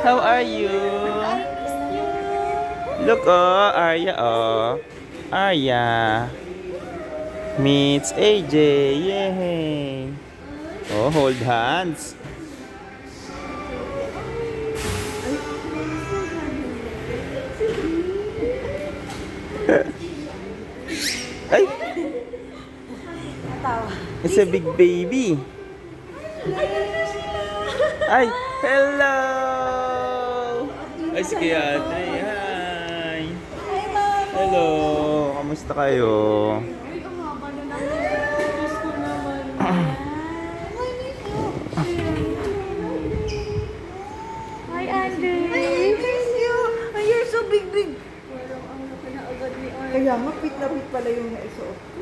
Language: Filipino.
How are you? Look, oh, Arya, oh. Arya meets AJ. Yay! Oh, hold hands. Ay! It's a big baby. Ay! Hello! Ay, si Kuya Andre. Hi! Hello! Kamusta kayo? Hi, Andre. I miss you. Oh, you're so big. Kaya nga, fit na fit pala yung naisuot ko.